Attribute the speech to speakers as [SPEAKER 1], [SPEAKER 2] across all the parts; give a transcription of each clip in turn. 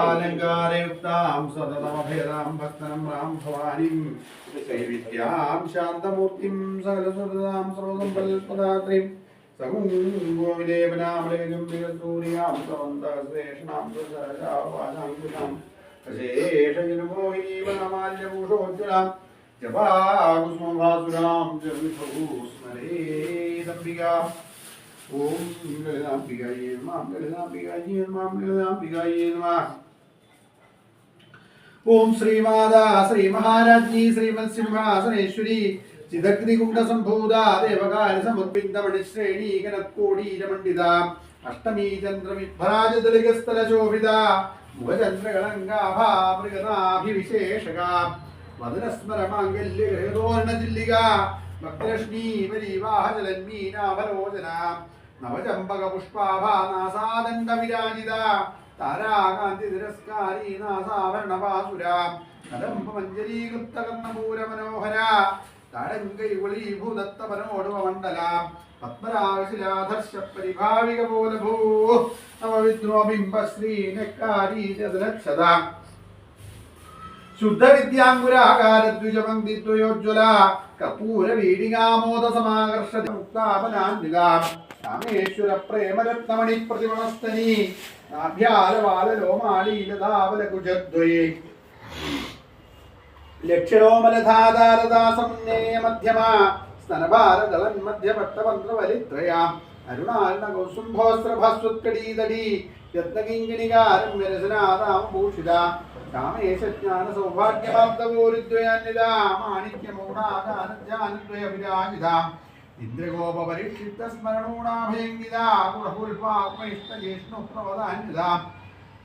[SPEAKER 1] സർവാലങ്കാരയുക്താം സതതമഭേദാം ഭക്തനമ്രാം ഭവാനിം ശ്രീവിദ്യാം ശാന്തമൂർത്തിം സകലസുഹൃതാം സർവസമ്പൽപദാത്രീം സകുംഗോവിലേപനാമലേജംബികസൂര്യാം സവന്തശ്രേഷണാം സരജാവാനാം ശേഷജനമോഹിനീവനമാല്യഭൂഷോജ്വലാം ജപാകുസുമഭാസുരാം സ്മരേദംബികാം. ഓം ലളിതാംബികായേ നമഃ. ലളിതാംബികായേ നമഃ. ലളിതാംബികായേ നമഃ. ഓം ശ്രീമാതാ ശ്രീ മഹാരാജ്ഞി ശ്രീമത്സിംഹാസനേശ്വരി ചിദഗ്നികുണ്ഡ സംഭൂത ദേവകാല സമുദ്ബിന്ദമണിശ്രേണി കനത്കോടീരമണ്ഡിത അഷ്ടമീ ചന്ദ്രമിഭ്രാജതലികസ്ഥല ശോഭിത മുഖചന്ദ്രകളങ്കാഭാമൃഗനാഭിവിശേഷക വദനസ്മരമാംഗല്യഗ്രഹതോരണജില്ലിക ഭക്തലക്ഷ്മീ പരീവാഹജലന്മീനാഭലോചന നവചമ്പക പുഷ്പാഭാനാസാദണ്ഡ വിരാജിത താരാകാന്തി തിരസ്കാരീ നാസാഭരണപാസുര കദംബമഞ്ജരീകൃപ്തകർണപൂര മനോഹര താടങ്കൈകുളീഭൂതത്തപനോടുവമണ്ഡല പത്മരാശിലാധർഷ പരിഭാവിക പോലഭൂ നവവിദ്രോബിംബശ്രീ നെക്കാരീ ചതുലക്ഷത ശുദ്ധവിദ്യാങ്കുരാകാരദ്വിജപംക്തിദ്വയോജ്വല കർപ്പൂര വീടികാമോദ സമാകർഷത മുക്താപനാന്വിക രാമേശ്വര പ്രേമരത്നമണി പ്രതിമണസ്തനി നാഭ്യാലവാലലോമാലീലതാവലകുജദ്വയേ ലക്ഷ്യലോമലധാധാരദാസമുന്നേയ മധ്യമ സ്തനഭാരദളൻ മധ്യപട്ടപന്ത്രവലിത്രയ അരുണാൽന കൗസുംഭോസ്ത്രഭസ്വത്കടീതടി രത്നകിങ്കിണികാരം വിരസനാദാംഭൂഷിത കാമേശജ്ഞാന സൗഭാഗ്യമാബ്ദപോരുദ്വയാന്വിത മാണിക്യമൂഢാകാരജ്ഞാനദ്വയ വിരാജിത ഇന്ദ്രഗോപരിക്ഷിപ്ത സ്മരണൂണാഭയങ്കിത ഗുണപുൽപാത്മയിഷ്ടജിഷ്ണുപ്രവദാന്വിത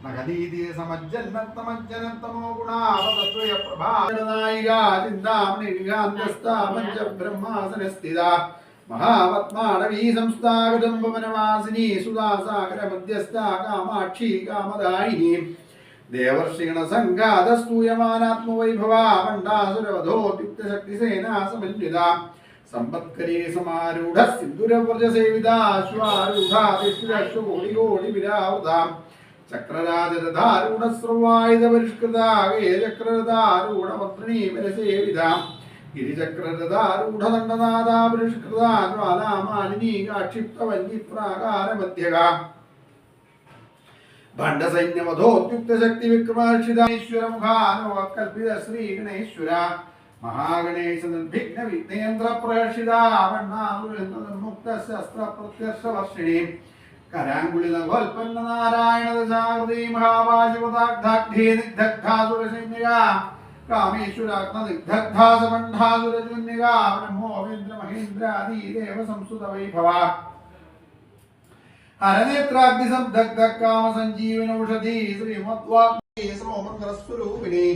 [SPEAKER 1] നഗദീതി സമജ്ജന്നത്തമജ്ജനത്തമോ ഗുണാവതദ്വയ പ്രഭാനായിക ചിന്താമണികാന്തസ്ഥാ പഞ്ചബ്രഹ്മാസനസ്ഥിത മഹാപത്മാടവീ സംസ്ഥാകദംബവനവാസിനി സുധാസാഗര മധ്യസ്ഥ കാമാക്ഷി കാമദായിനി ദേവർഷിഗണ സംഘാതസ്തൂയമാനാത്മവൈഭവ മണ്ഡാസുരവധോദ്യുക്തശക്തിസേനാ സമന്വിത സമ്പത്കരീ സമാരൂഢ സിന്ദുരവ്രജസേവിത അശ്വാരൂഢാതിഷ്ഠിരശ്വകോടി കോടി വിരാവൃത ചക്രരാജരഥാരൂഢ സർവായുധ പരിഷ്കൃത ചക്രരഥാരൂഢ മന്ത്രിണീ വരസേവിത ഗിരിചക്രരഥാരൂഢദണ്ഡനാഥാ പരിഷ്കൃത ജ്വാലാമാലിനീ കാക്ഷിപ്ത വന്യപ്രാകാരമധ്യക ഭണ്ഡസൈന്യമധോദ്യുക്തശക്തി വിക്രമാർഷിതീശ്വരമുഖാനോകൽപിത ശ്രീഗണേശ്വര മഹാഗണേശ നിർഭിഘ്ന വിഘ്നേന്ദ്ര പ്രേക്ഷിത വണ്ണാമുക്ത ശസ്ത്ര പ്രത്യർഷവർഷിണി കരാങ്കുളിത ഗോൽപ്പന്ന നാരായണ ദശാകൃതി മഹാഭാശുപദാഗ്ധാഢ്യേ നിഗ്ധഗ്ധാസുരസൈന്യക കാമേശ്വരാഗ്നിഗ്ധഗ്ധാസമണ്ഡാസുരജുന്യക ബ്രഹ്മോവേന്ദ്ര മഹേന്ദ്രാദി ദേവ സംസ്തുത വൈഭവ ഹരനേത്രാഗ്നിസംദഗ്ധ കാമസഞ്ജീവനൌഷധി ശ്രീമദ്വാഗ്നി സർവമന്ത്രസ്വരൂപിണി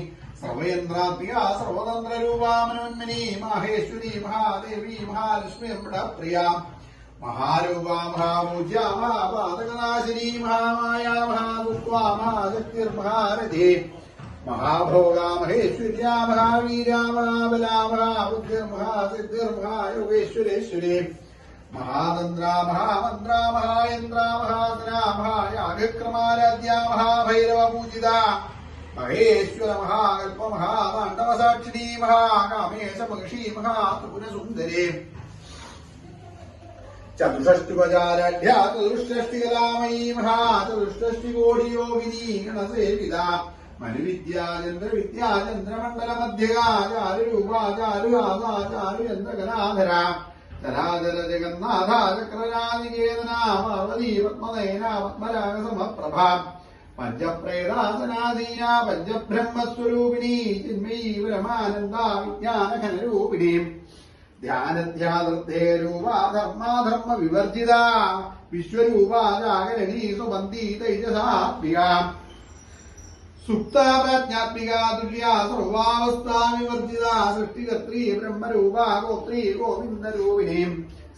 [SPEAKER 1] സർവയന്ത്രാത്മിക സർവതന്ത്രരൂപാ മനോന്മനി മാഹേശ്വരി മഹാദേവി മഹാലക്ഷ്മി പ്രിയ മഹാരൂപാ മഹാപൂജ്യ മഹാപാതകനാശിനി മഹാമായ മഹാദുഃഖ മഹാശക്തിർമഹാരഥി മഹാഭോഗ മഹേശ്വര്യ മഹാവീര മഹാബല മഹാബുദ്ധിർ മഹാസിദ്ധിർ മഹായോഗേശ്വരേശ്വരി മഹാതന്ത്ര മഹാമന്ത്ര മഹായന്ത്ര മഹാസന മഹായാഗക്രമാരാധ്യ മഹാഭൈരവ പൂജിത മഹേശ്വര മഹാകൽപ മഹാമാണ്ഡവസാക്ഷിണി മഹാകാമേശ മഹിഷി മഹാത്രിപുരസുന്ദരി ചതുഷ്ടുപചാരാഢ്യ ചതുഷ്ടികലാമയീ മഹാചതുഷ്ടികോടി യോഗിനി ഗണസേവിത മനുവിദ്യാചന്ദ്രവിദ്യാചന്ദ്രമണ്ഡലമധ്യകാചാരുരൂപാചാരുചാരുചന്ദ്രകലാധര ചരാചര ജഗന്നാഥ ചക്രരാധികേതന പാർവതി പത്മനയന പത്മരാഗസമപ്രഭ പഞ്ചപ്രേതാസനാധീന പഞ്ചബ്രഹ്മസ്വരൂപിണി ചിന്മയീ പരമാനന്ദ വിജ്ഞാനഘനരൂപിണി ധ്യാനധ്യാതൃദ്ധേ രൂപാ ധർമാധർമ്മ വിവർജിത വിശ്വരൂപാ ജാഗരണീ സുബന്ധി തൈജസാത്മിക സുപ്താപ്രാജ്ഞാത്മികാ തുല്യാ സർവാവസ്ഥാ വിവർജിത സൃഷ്ടികർत्री ബ്രഹ്മരൂപാ ഗോത്രീ ഗോവിന്ദരൂപിണീം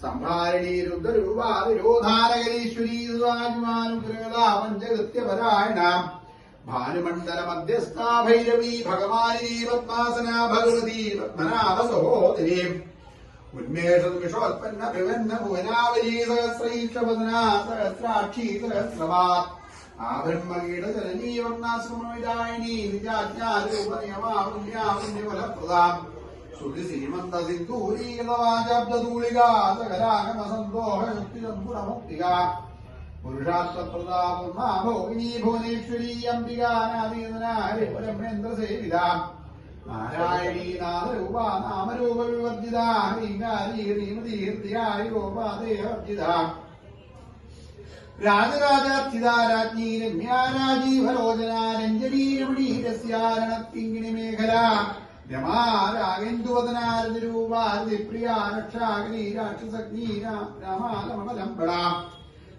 [SPEAKER 1] സംഹാരിണീ രുദ്രരൂപാ നിരോധാരകരീശ്വരീ സുധാനുഗ്രഹദാ പഞ്ചകൃത്യപരായണാം ഭാനുമണ്ഡല മധ്യസ്ഥാ ഭൈരവീ ഭഗവാനിനീ പത്മാസനാ ഭഗവതി പത്മനാഭ സഹോദരീ ഉന്മേഷോത്പന്ന ഭുവന്ന ഭുവനാവലീ സഹസ്രൈക്ഷപദനാ സഹസ്രാക്ഷി സഹസ്രവാത് ആ ബ്രഹ്മകീടജനനീ വർണ്ണാശ്രമവിദായിനീ നിജാജ്ഞാരൂപനിയമാപുണ്യാപുണ്യഫലപ്രദാം ശ്രുതിശ്രീമന്ത സിന്ദൂരീകൃതവാചാബ്ദധൂളികാ സകലാഗമ സന്തോഷ ശക്തിസമ്പുരമുക്തികാ പുരുഷാർത്ഥപ്രദാ ഭോഗിനീ ഭുവനേശ്വരീ അംബികാനാദീനാരി ബ്രഹ്മേന്ദ്രസേവിതാ നാരായണീ നാമരൂപാ നാമരൂപ വിവർജിതാ ഹ്രീങ്കാരീ ഹ്രീമതി ഹൃദയാരി ഗോപാദേവർജിതാ രാജരാജാർത്ഥിതാ രാജ്ഞീ രമ്യാ രാജീവലോചനാ രഞ്ജനീ രമണീരസ്യാരണത്തിങ്കിണി മേഖലാ രമാ രാഗേന്ദുവദനാരതിരൂപാരതിപ്രിയാ രക്ഷാകരീ രാക്ഷസഗ്നീ രാമാലമലംബടാ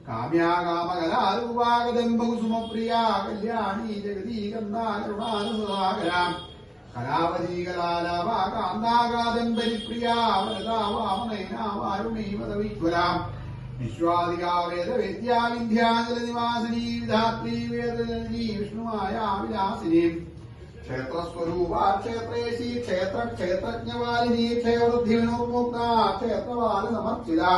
[SPEAKER 1] കാമ്യാ കാമകലാരൂപാകദംബകുസുമപ്രിയാ കല്യാണീ ജഗതീ കന്ദാകരുണാനുസദാകരാ കലാവതീ കലാലാഭാ കാന്താകാദംബരിപ്രിയാ വരദാ വാമനൈനാ വാരുണീ വദവിജ്വലാ വിശ്വാദികാ വേദവേദ്യാ വിന്ധ്യാചലനിവാസിനീ വിധാത്രീ വേദജനനീ വിഷ്ണുമായാ വിലാസിനീ ക്ഷേത്രസ്വരൂപാ ക്ഷേത്രേശീ ക്ഷേത്രജ്ഞവാലിനീ ക്ഷയവൃദ്ധിവിനോർമുക്താ ക്ഷേത്രവാലസമർച്ചിതാ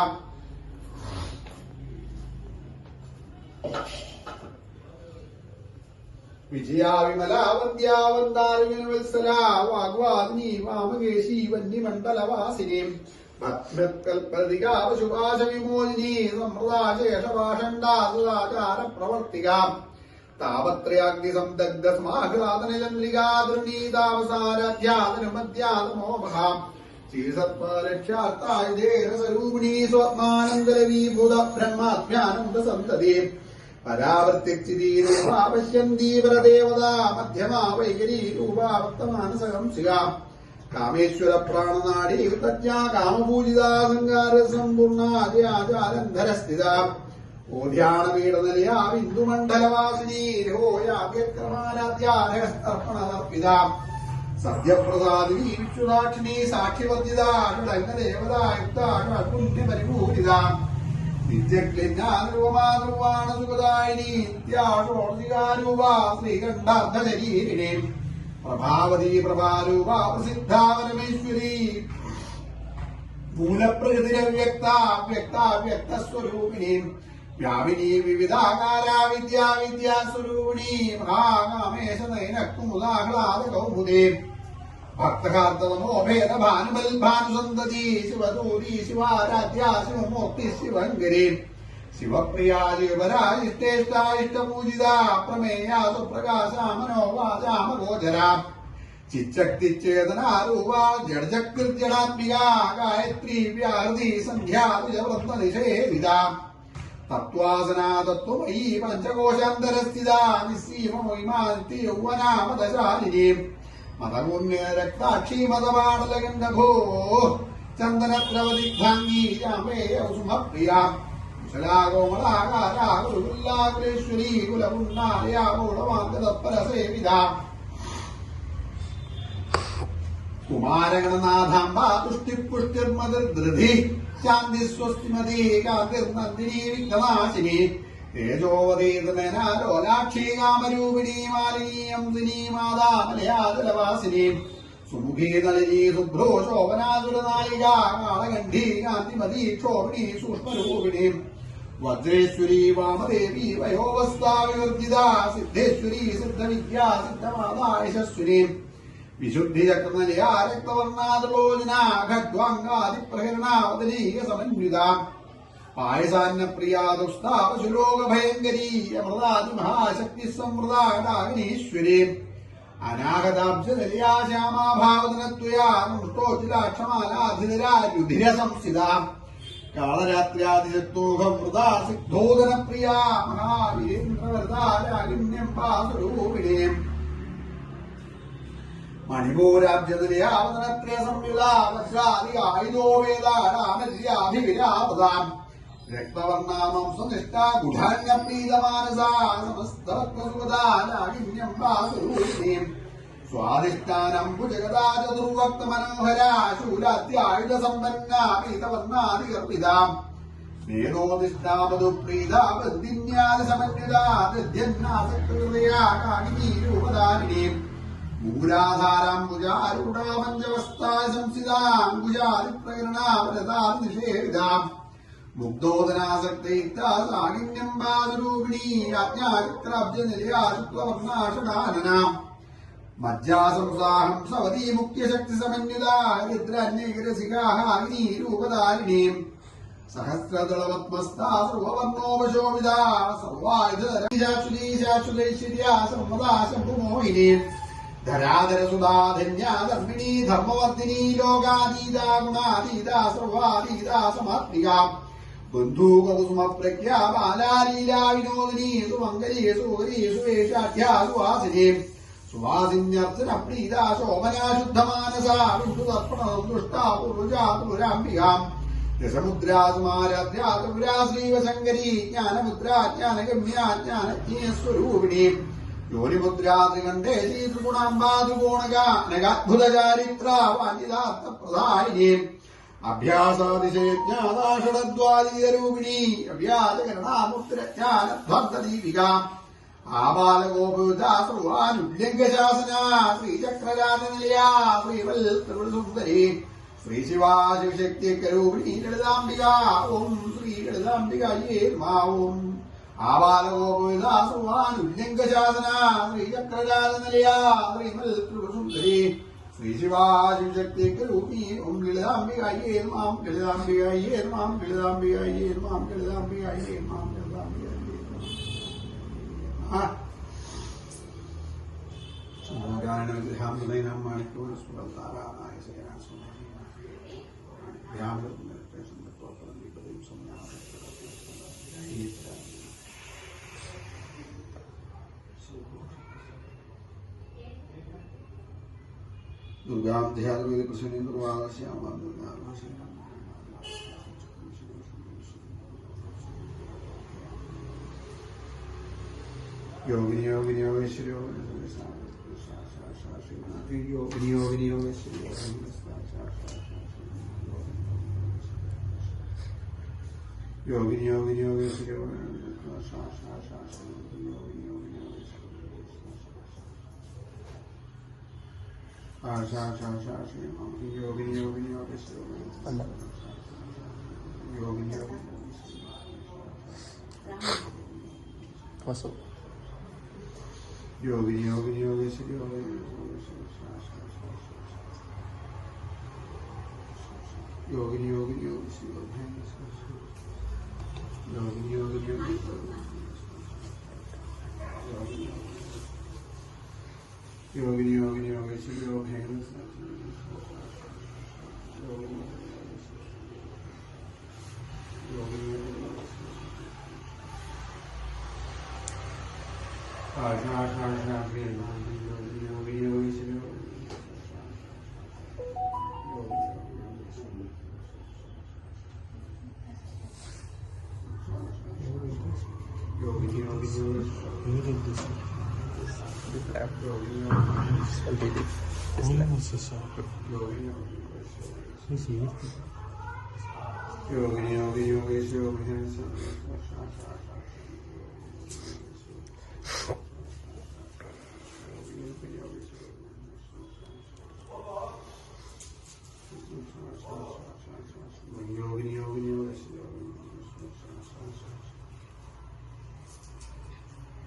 [SPEAKER 1] വിജയാ വിമലാ വന്ദ്യാ വന്ദാരവത്സലാ വാഗ്വാദിനീ വാമകേശീ വന്യമണ്ഡലവാസിനീ ഭക്തൽപതികാ പശുപാശ വിമോചിനീ സമ്പ്രദാ ശേഷഭാഷണ്ടാ സദാചാര പ്രവർത്തികാ താപത്രയാഗ്നിസംദഗ്ധ സ്മാഹ്ലാദനചന്ദ്രികാ ദൃഢീതാവസാരാധ്യാതനുമധ്യാതമോപഹാ ശ്രീസത്വരക്ഷാർത്ഥായുധേരസ്വരൂപിണീ സ്വാത്മാനന്ദലവീഭൂത ബ്രഹ്മാത്മ്യാനന്ദസന്തതി പരാവൃത്തിക്ചിതീ രൂപാ പശ്യന്തീ പരദേവതാ മധ്യമാ വൈകരീ രൂപാ ഭക്തമാനസഹംസികാ കാമേശ്വര പ്രാണനാടീ തജ്ഞാ കാമപൂജിതാ സംഗാരസമ്പൂർണാചാരന്ധരസ്ഥിതാ ഓധ്യാണപീഠനിലയാ ബിന്ദുമണ്ഡലവാസിനീ രഹോയാഗ്രമാരാധ്യാർപ്പണതർപ്പിതാ സത്യപ്രസാദിനീ വിശ്വദാക്ഷിണീ സാക്ഷിവർജിതാ ഷഡംഗദേവതാ യുക്താ പുണ്യപരിപൂരിതാ നിത്യക്ലിന്നാനുപമാനുവാണ സുഖദായിനീ നിത്യാഷോർജികാരൂപാ ശ്രീകണ്ഠാർദ്ധശരീരിണീ പ്രഭാവതീ പ്രഭാരൂപാ പ്രസിദ്ധാ പരമേശ്വരീ മൂലപ്രകൃതിരവ്യക്താവ്യക്താവ്യക്തസ്വരൂപിണീ വ്യാപിനീ വിവിധാകാരാ വിദ്യാവിദ്യാസ്വരൂപിണീ മഹാകാമേശ നൈനക്കുമുദാഹ്ലാദ കൗമുദീ ഭക്തകാർത്തവമോ ഭേദഭാനുബൽഭാനുസന്തതി ശിവദൂരീ ശിവാരാധ്യാ ശിവമൂർത്തി ശിവങ്കരീ ശിവപ്രിയാ ശിവപരാജിഷ്ടേഷ്ടാ ഇഷ്ടപൂജിതാ പ്രമേയാ സുപ്രകാശാ മനോവാചാമഗോചരാ ചിച്ചക്തിച്ചേതനാരൂപാ ജഡജകൃത്യടാത്മികാ ഗായത്രീ വ്യാഹൃതി സന്ധ്യാദിജവൃത്തനിഷേവിതാ തത്വാസനാ തത്വമയീ പഞ്ചകോശാന്തരസ്ഥിതാ നിസ്സീമമഹിമാനിത്യ യൗവനാമദശാലിനീ മതപുണ്യ രക്താക്ഷി മതപാടലഗന്ധഭോ ചന്ദനദ്രവദിഗ്ധാംഗീ രാമേയസുമപ്രിയാ കുശലാ കോമളാകാരാ കുലകുല്ലാകുലേശ്വരീ കുലപുണ്ണാലയാ ഗൗളമാർഗതത്പരസേവിതാ കുമാരഗണനാഥാംബാ തുഷ്ടിപുഷ്ടിർമതിർധൃതി ശാന്തി സ്വസ്തിമതീ കാന്തിർനന്ദിനീ വിഘ്നനാശിനി തേജോവതീർമേനാലോലാക്ഷീ കാമരൂപിണീ മാലിനീ അംസിനീ മാതാ മലയാജലവാസിനീ സുമുഖീ നളിനീ ശുഭ്രോ ശോഭനാസുരനായികാ കാളകണ്ഠീ കാന്തിമതീ ക്ഷോഭിണീ സൂക്ഷ്മരൂപിണീ വജ്രേശ്വരീ വാമദേവീ വയോവസ്ഥാ വിവർജിതാ സിദ്ധേശ്വരീ സിദ്ധവിദ്യാ സിദ്ധമാതാ യശസ്വിനീ വിശുദ്ധിചക്രനലയാ രക്തവർണാതുലോചനാ ഖഡ്വാംഗാദിപ്രഹരണാവതനീക സമന്വിതാ പായസാന്നപ്രിയാ ദുസ്താ പശുലോകഭയങ്കരീ അമൃതാതിമഹാശക്തി സംവൃതാഗീശ്വരീ അനാഗതാബ്ജലയാ ശ്യാമാഭാവതനത്വയാ നൃഷ്ടോജിലാക്ഷമാലാധിരാരുധിര സംസ്ഥിതാ കാളരാത്ര്യാദിശത്തോഹമൃതാ സിദ്ധോദനപ്രിയാ മഹാവീരേന്ദ്രവരദാ രാഗിണ്യംബാസുരൂപിണീ മണിപൂരാബ്ജതലയാവതനത്രയ സംയുതാ വജ്രാദി ആയുധോ വേദാരാമര്യാഭിവിരാപതാം രക്തവർണ്ണാമംസനിഷ്ഠാ ഗുഢാന്യപ്രീതമാനസാ സമസ്തവക്രസുഗതാരാഗിന്യം വാസുരൂപിണീം സ്വാധിഷ്ഠാനം ഭുജഗദാ ചതുർവക്ത മനോഹരാ ശൂലാത്യായുധ സമ്പന്നാ പീതവർണ്ണാദികർപ്പിതാം മേധോദിഷ്ടാമധുപ്രീതാ ബന്ധിന്യാദി സമന്വിതാ ദധ്യന്നാസക്തഹൃദയാ കാണിനീരൂപധാരിണീം മൂലാധാരാംബുജാരൂഢാമഞ്ജവസ്ഥായ സംസ്ഥിതാംബുജാരിപ്രകരണാവരതാനിഷേവിതാം മുഗ്ധോദനാസക്തൈത്താസാകിന്യം ബാധരൂപിണീ ആജ്ഞാചക്രാബ്ജനിലയാ ശുക്ലവർണ്ണാഷടാനനാം മജ്ജാസംസാഹം സവതീ മുഖ്യശക്തി സമന്വിതാ ഹരിദ്രാന്യരസികാഹാരിണീരൂപധാരിണീം സഹസ്രദളപത്മസ്ഥാ സർവവർണ്ണോപശോഭിതാ സർവായുധരൈശ്വര്യാ സർവദാ ശംഭുമോഹിനീം ധരാധരസുധാധന്യാ ധർമ്മിണീ ധർമ്മവർദ്ധിനീ ലോകാതീതാ ഗുണാതീതാ സർവാതീതാ സമാത്മികാ ബന്ധൂകകുസുമപ്രഖ്യാ ബാലാലീലാ വിനോദിനീ സുമംഗലീ സുവരീ സുവേഷാഢ്യാ സുവാസിനീ സുവാസിന്യർച്ചന പ്രീതാ ശോഭനാ ശുദ്ധമാനസാ ബിന്ദുതർപ്പണസന്തുഷ്ടാ പൂർവജാ തുരാംബികാം രസമുദ്രാ സമാരാധ്യാ ത്രിപുരാ ശ്രീവശങ്കരീ ജ്ഞാനമുദ്രാ ജ്ഞാനഗമ്യാ ജ്ഞാനജ്ഞേയസ്വരൂപിണീ യോനിമുദ്രാ ത്രികണ്ഠേ ശ്രീത്രിഗുണാംബാദുകോണകാനകാത്ഭുതചാരിത്രാ വാഞ്ചിതാർത്ഥപ്രദായിനീ അഭ്യാസാതിശേജ്ഞാതാഷഡദ്വാദീതരൂപിണീ അവ്യാജകരണാമുദ്രജ്ഞാനധ്വന്തദീപികാ ആബാലഗോപുജാ സർവാനുല്യംഗശാസനാ ശ്രീചക്രരാജനിലയാ ശ്രീവൽ ത്രിപുരസുന്ദരീ ശ്രീശിവാശിവശക്തികരൂപിണീ ലളിതാംബികാ ഓം ശ്രീ ലളിതാംബികായേ നമഃ ഓം ആബാലഗോപുജാ സർവാനുല്യംഗശാസനാ ശ്രീചക്രരാജനിലയാ ശ്രീവൽ ത്രിപുരസുന്ദരീ ശ്രീശിവാശിവശക്തികരൂപിണീ ഓം ലളിതാംബികായേ നമഃ ലളിതാംബികായേ നമഃ ലളിതാംബികായേ നമഃ ലളിതാംബികായേ നമഃ ാം മാണിക്കൂർ സുഖാരാമായ ദുർഗാധ്യാത്മ പ്രസന്ന ദുർവാശ്യാമ യോഗിനി യോഗിനി യോഗേശ്വരി യോഗിനി യോഗിനി യോഗേശ്വരി യോഗിനി യോഗിനി യോഗേശ്വരി യോഗിനി യോഗിനി യോഗേശ്വരി യോഗിനി യോഗിനി യോഗിനി യോഗേശ്വരി യോഗിനി യോഗിനി യോഗേശ്വരി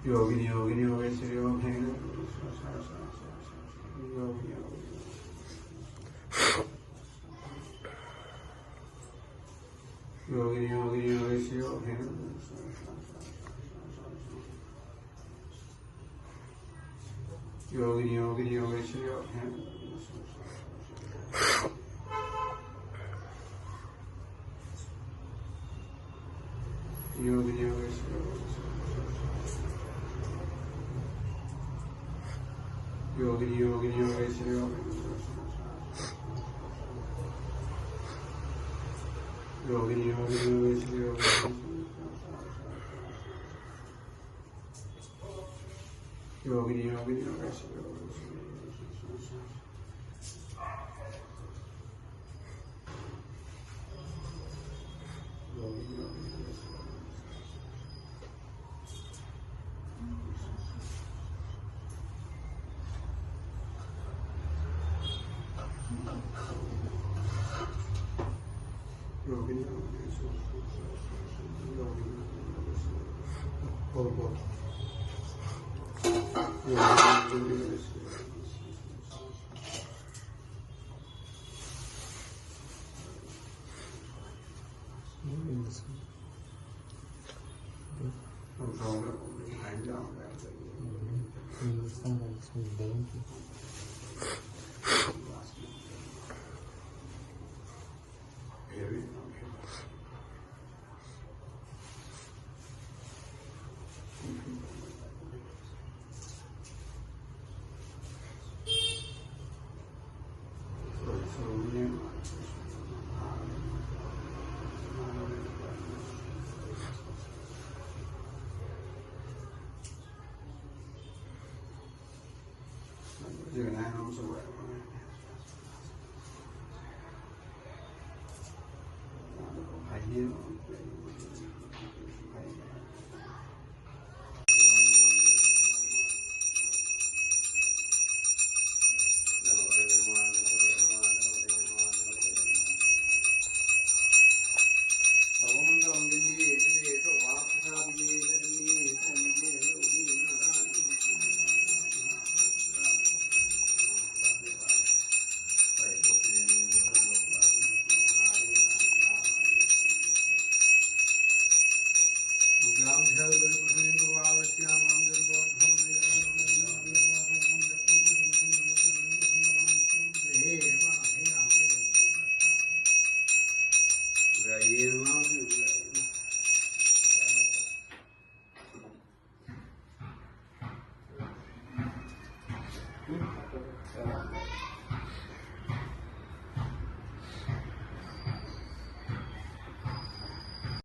[SPEAKER 1] യോഗിനി യോഗിനി യോഗിനി യോഗിനി യോഗേശ്വരി യോഗിനി യോഗിനി യോഗേശ്വരി യോഗിനി യോഗിനി യോഗേശ്വരി യോഗിനി യോഗിനി യോഗേശ്വരി യോഗിനി യോഗേശ്വരി യോഗിനി യോഗിനി യോഗേശ്വരി യോഗിനി യോഗിനി യോഗിനി യോഗിനി